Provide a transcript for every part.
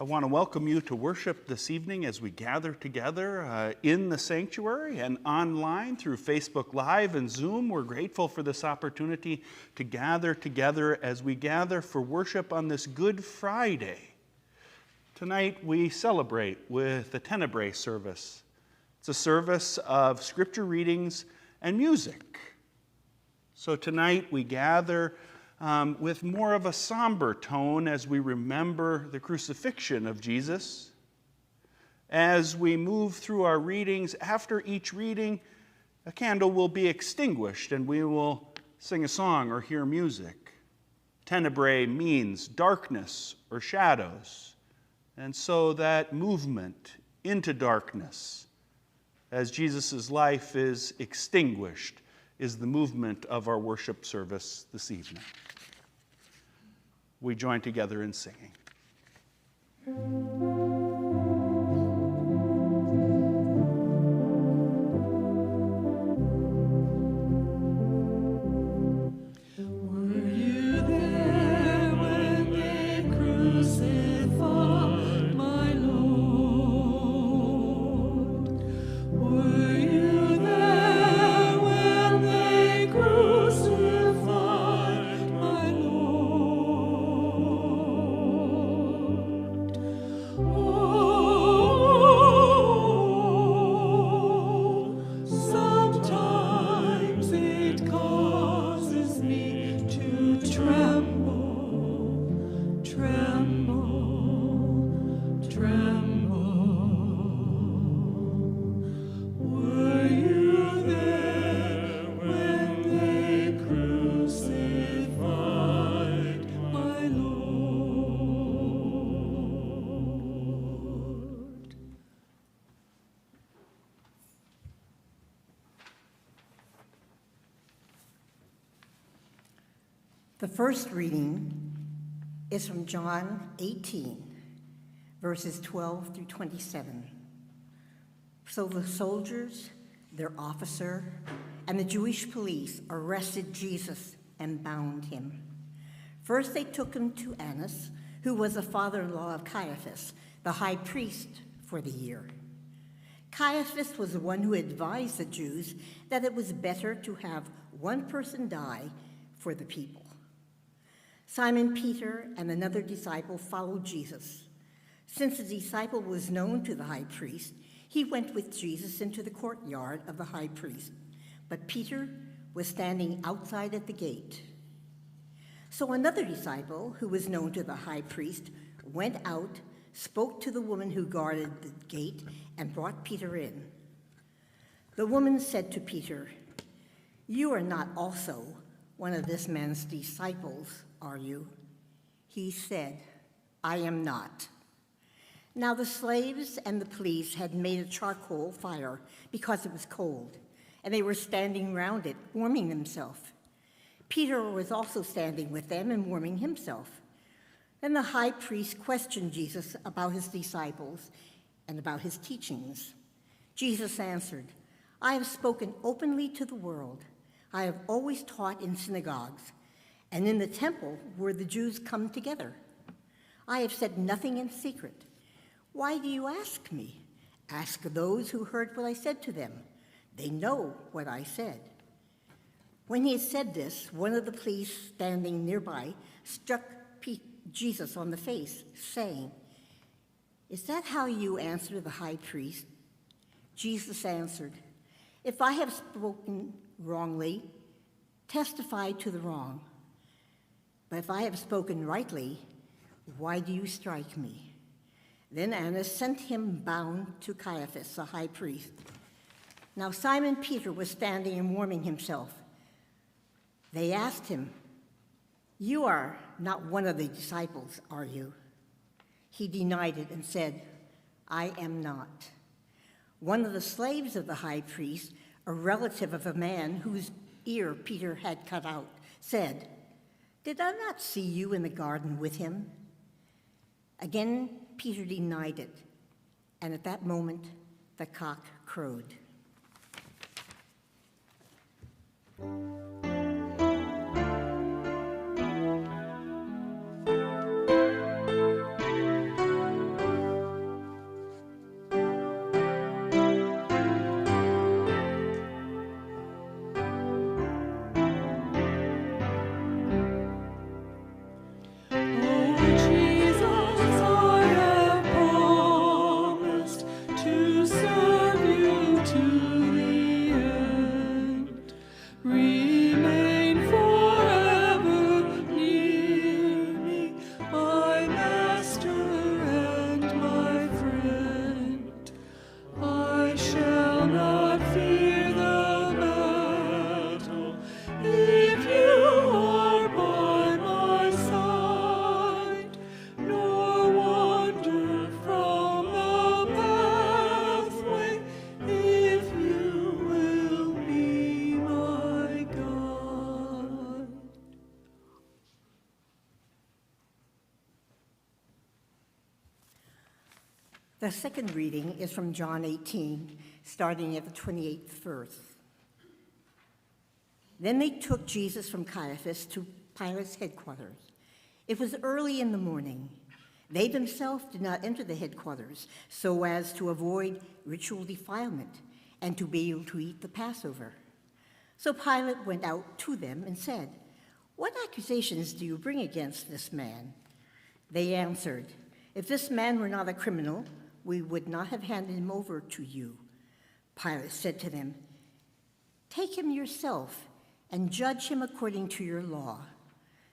I want to welcome you to worship this evening as we gather together in the sanctuary and online through Facebook Live and Zoom. We're grateful for this opportunity to gather together as we gather for worship on this Good Friday. Tonight we celebrate with the Tenebrae service. It's a service of scripture readings and music. So tonight we gather with more of a somber tone as we remember the crucifixion of Jesus. As we move through our readings, after each reading, a candle will be extinguished and we will sing a song or hear music. Tenebrae means darkness or shadows, and so that movement into darkness as Jesus' life is extinguished is the movement of our worship service this evening. We join together in singing. The first reading is from John 18, verses 12 through 27. So the soldiers, their officer, and the Jewish police arrested Jesus and bound him. First they took him to Annas, who was the father-in-law of Caiaphas, the high priest for the year. Caiaphas was the one who advised the Jews that it was better to have one person die for the people. Simon Peter and another disciple followed Jesus. Since the disciple was known to the high priest, he went with Jesus into the courtyard of the high priest, but Peter was standing outside at the gate. So another disciple, who was known to the high priest, went out, spoke to the woman who guarded the gate, and brought Peter in. The woman said to Peter, "You are not also one of this man's disciples, are you?" He said, "I am not." Now the slaves and the police had made a charcoal fire because it was cold, and they were standing round it, warming themselves. Peter was also standing with them and warming himself. Then the high priest questioned Jesus about his disciples and about his teachings. Jesus answered, "I have spoken openly to the world. I have always taught in synagogues and in the temple where the Jews come together. I have said nothing in secret. Why do you ask me? Ask those who heard what I said to them. They know what I said." When he had said this, one of the police standing nearby struck Jesus on the face, saying, "Is that how you answer the high priest?" Jesus answered, "If I have spoken wrongly, testify to the wrong. But if I have spoken rightly, why do you strike me?" Then Annas sent him bound to Caiaphas, the high priest. Now Simon Peter was standing and warming himself. They asked him, "You are not one of the disciples, are you?" He denied it and said, "I am not." One of the slaves of the high priest, a relative of a man whose ear Peter had cut out, said, "Did I not see you in the garden with him?" Again, Peter denied it, and at that moment, the cock crowed. The second reading is from John 18, starting at the 28th verse. Then they took Jesus from Caiaphas to Pilate's headquarters. It was early in the morning. They themselves did not enter the headquarters so as to avoid ritual defilement and to be able to eat the Passover. So Pilate went out to them and said, "What accusations do you bring against this man?" They answered, "If this man were not a criminal, we would not have handed him over to you." Pilate said to them, "Take him yourself and judge him according to your law."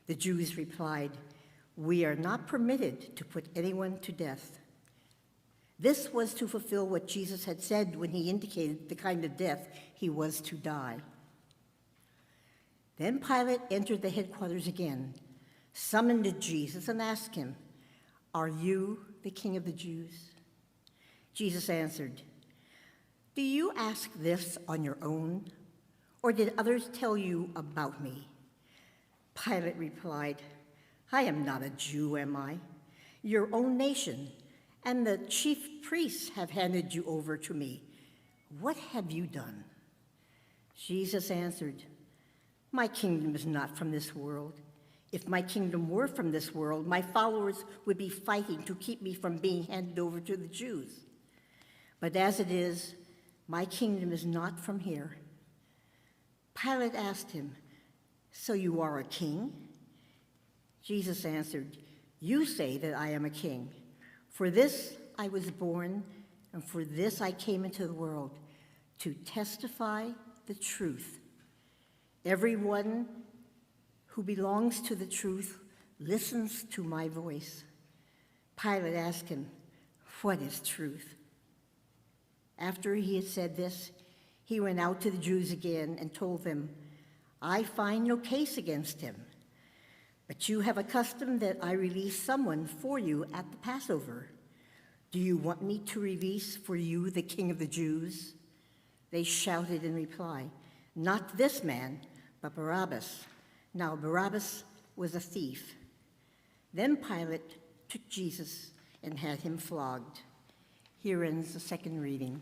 The Jews replied, "We are not permitted to put anyone to death." This was to fulfill what Jesus had said when he indicated the kind of death he was to die. Then Pilate entered the headquarters again, summoned Jesus, and asked him, "Are you the king of the Jews?" Jesus answered, "Do you ask this on your own, or did others tell you about me?" Pilate replied, "I am not a Jew, am I? Your own nation and the chief priests have handed you over to me. What have you done?" Jesus answered, "My kingdom is not from this world. If my kingdom were from this world, my followers would be fighting to keep me from being handed over to the Jews. But as it is, my kingdom is not from here." Pilate asked him, "So you are a king?" Jesus answered, "You say that I am a king. For this I was born, and for this I came into the world, to testify the truth. Everyone who belongs to the truth listens to my voice." Pilate asked him, "What is truth?" After he had said this, he went out to the Jews again and told them, "I find no case against him. But you have a custom that I release someone for you at the Passover. Do you want me to release for you the King of the Jews?" They shouted in reply, "Not this man, but Barabbas." Now Barabbas was a thief. Then Pilate took Jesus and had him flogged. Here ends the second reading.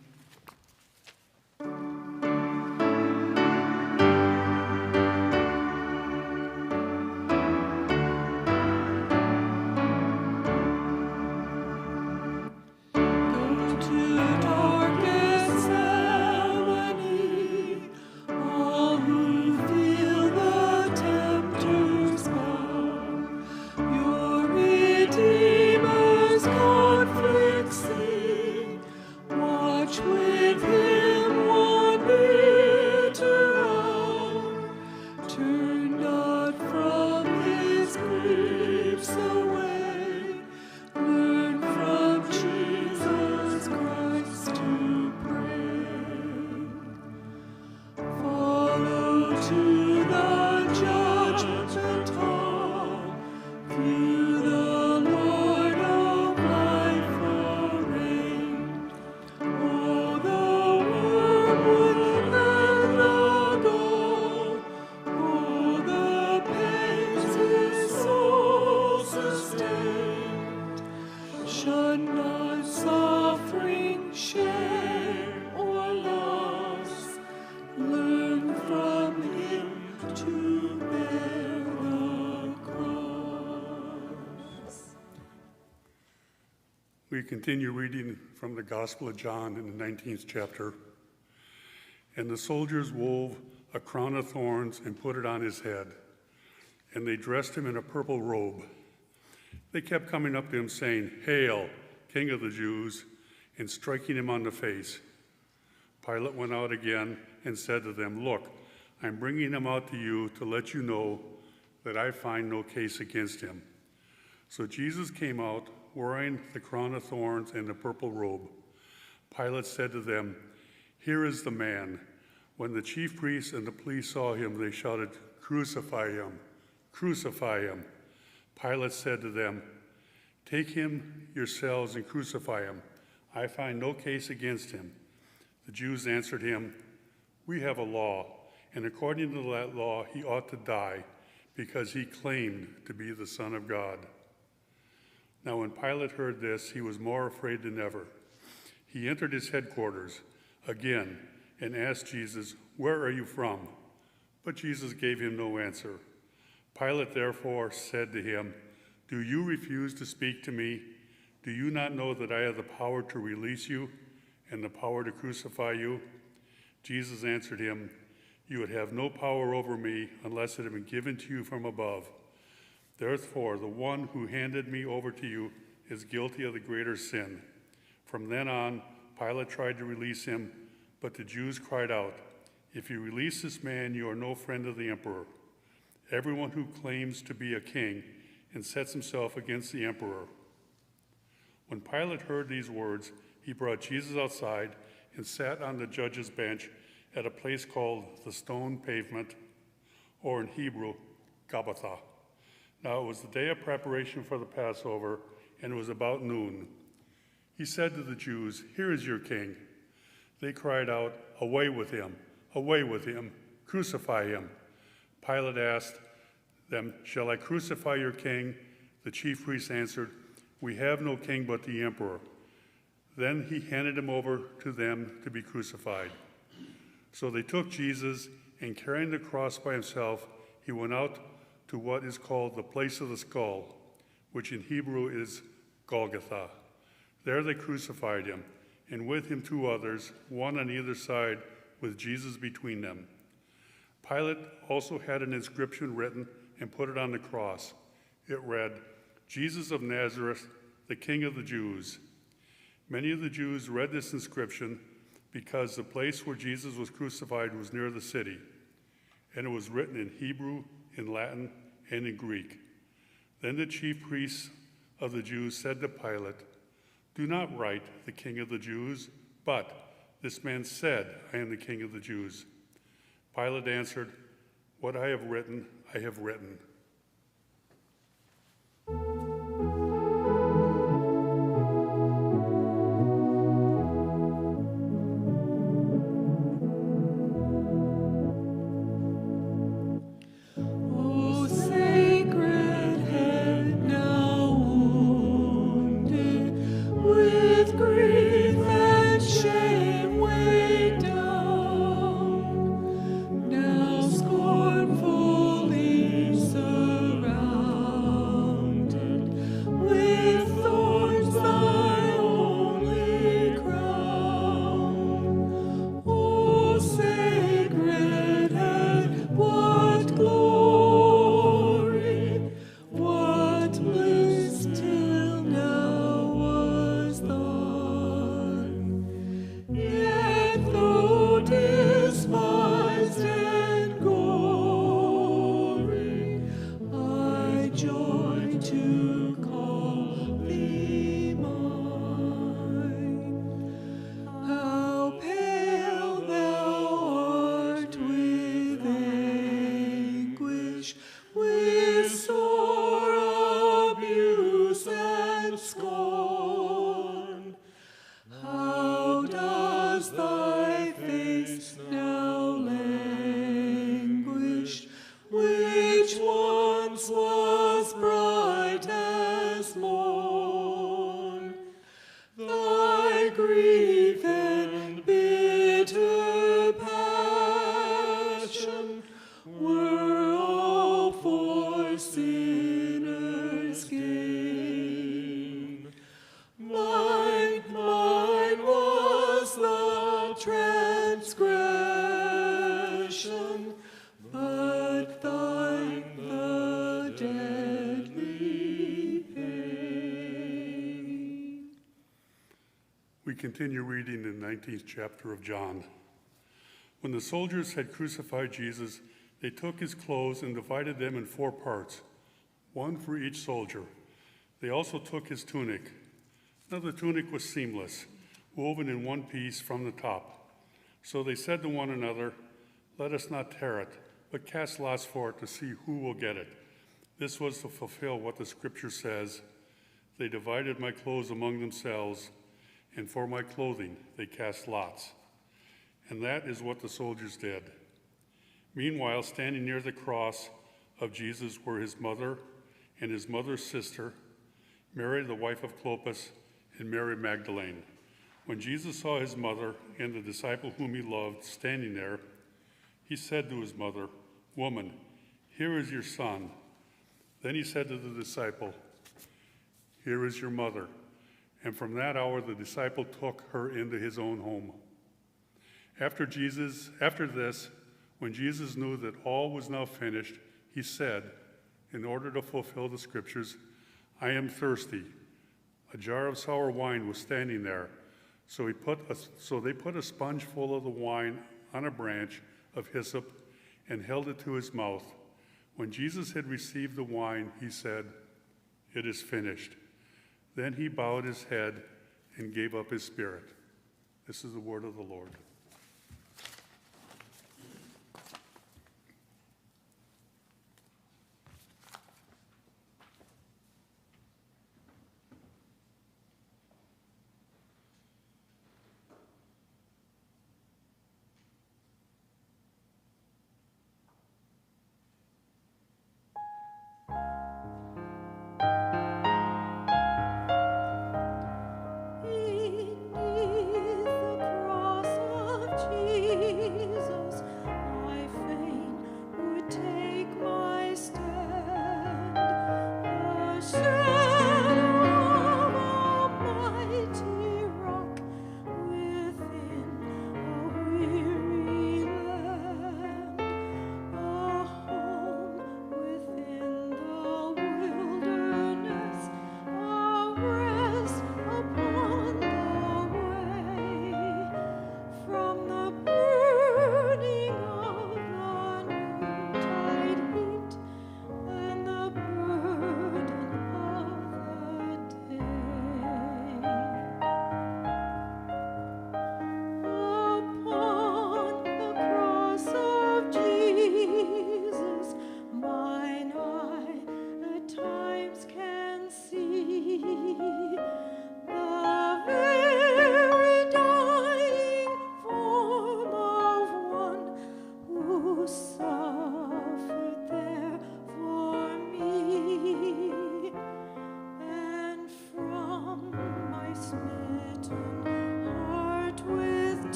We continue reading from the Gospel of John in the 19th chapter. "And the soldiers wove a crown of thorns and put it on his head, and they dressed him in a purple robe. They kept coming up to him saying, 'Hail, King of the Jews,' and striking him on the face. Pilate went out again and said to them, 'Look, I'm bringing him out to you to let you know that I find no case against him.' So Jesus came out, wearing the crown of thorns and the purple robe. Pilate said to them, 'Here is the man.' When the chief priests and the police saw him, they shouted, 'Crucify him! Crucify him!' Pilate said to them, 'Take him yourselves and crucify him. I find no case against him.' The Jews answered him, 'We have a law, and according to that law he ought to die, because he claimed to be the Son of God.' Now when Pilate heard this, he was more afraid than ever. He entered his headquarters again and asked Jesus, "Where are you from?" But Jesus gave him no answer. Pilate therefore said to him, "Do you refuse to speak to me? Do you not know that I have the power to release you and the power to crucify you?" Jesus answered him, "You would have no power over me unless it had been given to you from above. Therefore, the one who handed me over to you is guilty of the greater sin." From then on, Pilate tried to release him, but the Jews cried out, "If you release this man, you are no friend of the emperor. Everyone who claims to be a king and sets himself against the emperor." When Pilate heard these words, he brought Jesus outside and sat on the judge's bench at a place called the Stone Pavement, or in Hebrew, Gabbatha. Now it was the day of preparation for the Passover, and it was about noon. He said to the Jews, "Here is your king." They cried out, "Away with him! Away with him! Crucify him!" Pilate asked them, "Shall I crucify your king?" The chief priests answered, "We have no king but the emperor." Then he handed him over to them to be crucified. So they took Jesus, and carrying the cross by himself, he went out to what is called the place of the skull, which in Hebrew is Golgotha. There they crucified him, and with him 2 others, one on either side, with Jesus between them. Pilate also had an inscription written and put it on the cross. It read, "Jesus of Nazareth, the King of the Jews." Many of the Jews read this inscription because the place where Jesus was crucified was near the city, and it was written in Hebrew, in Latin, and in Greek. Then the chief priests of the Jews said to Pilate, "Do not write the King of the Jews, but this man said, 'I am the King of the Jews.'" Pilate answered, "What I have written, I have written." We continue reading in the 19th chapter of John. When the soldiers had crucified Jesus, they took his clothes and divided them in 4 parts, one for each soldier. They also took his tunic. Now the tunic was seamless, woven in one piece from the top. So they said to one another, "Let us not tear it, but cast lots for it to see who will get it." This was to fulfill what the scripture says, "They divided my clothes among themselves, and for my clothing they cast lots." And that is what the soldiers did. Meanwhile, standing near the cross of Jesus were his mother and his mother's sister Mary, the wife of Clopas, and Mary Magdalene. When Jesus saw his mother and the disciple whom he loved standing there, he said to his mother, "Woman, here is your son." Then he said to the disciple, "Here is your mother." And from that hour the disciple took her into his own home. After this, when Jesus knew that all was now finished, he said, in order to fulfill the scriptures, "I am thirsty." A jar of sour wine was standing there. So they put a sponge full of the wine on a branch of hyssop and held it to his mouth. When Jesus had received the wine, he said, "It is finished." Then he bowed his head and gave up his spirit. This is the word of the Lord.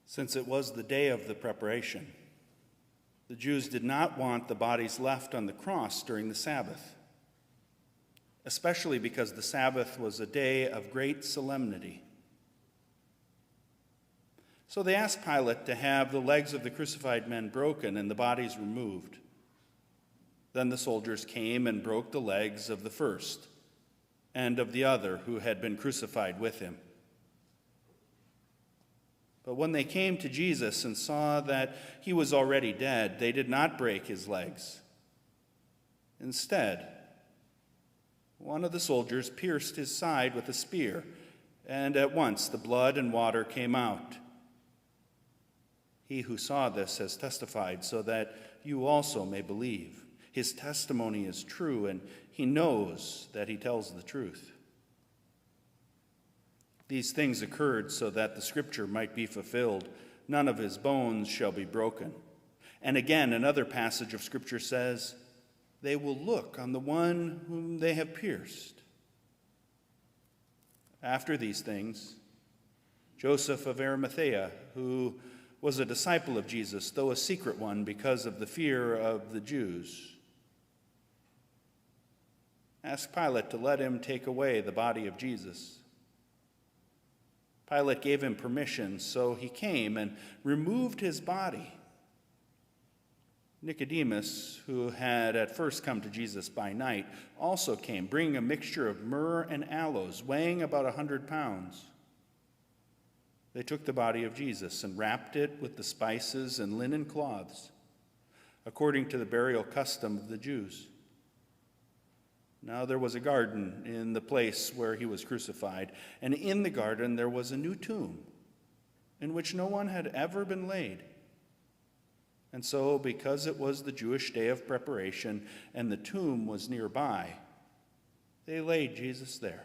Since it was the day of the preparation, the Jews did not want the bodies left on the cross during the Sabbath, especially because the Sabbath was a day of great solemnity. So they asked Pilate to have the legs of the crucified men broken and the bodies removed. Then the soldiers came and broke the legs of the first and of the other who had been crucified with him. But when they came to Jesus and saw that he was already dead, they did not break his legs. Instead, one of the soldiers pierced his side with a spear, and at once the blood and water came out. He who saw this has testified so that you also may believe. His testimony is true, and he knows that he tells the truth. These things occurred so that the scripture might be fulfilled. None of his bones shall be broken. And again, another passage of scripture says, they will look on the one whom they have pierced. After these things, Joseph of Arimathea, who was a disciple of Jesus, though a secret one because of the fear of the Jews, asked Pilate to let him take away the body of Jesus. Pilate gave him permission, so he came and removed his body. Nicodemus, who had at first come to Jesus by night, also came, bringing a mixture of myrrh and aloes, weighing about 100 pounds. They took the body of Jesus and wrapped it with the spices and linen cloths, according to the burial custom of the Jews. Now there was a garden in the place where he was crucified, and in the garden there was a new tomb, in which no one had ever been laid. And so, because it was the Jewish day of preparation, and the tomb was nearby, they laid Jesus there.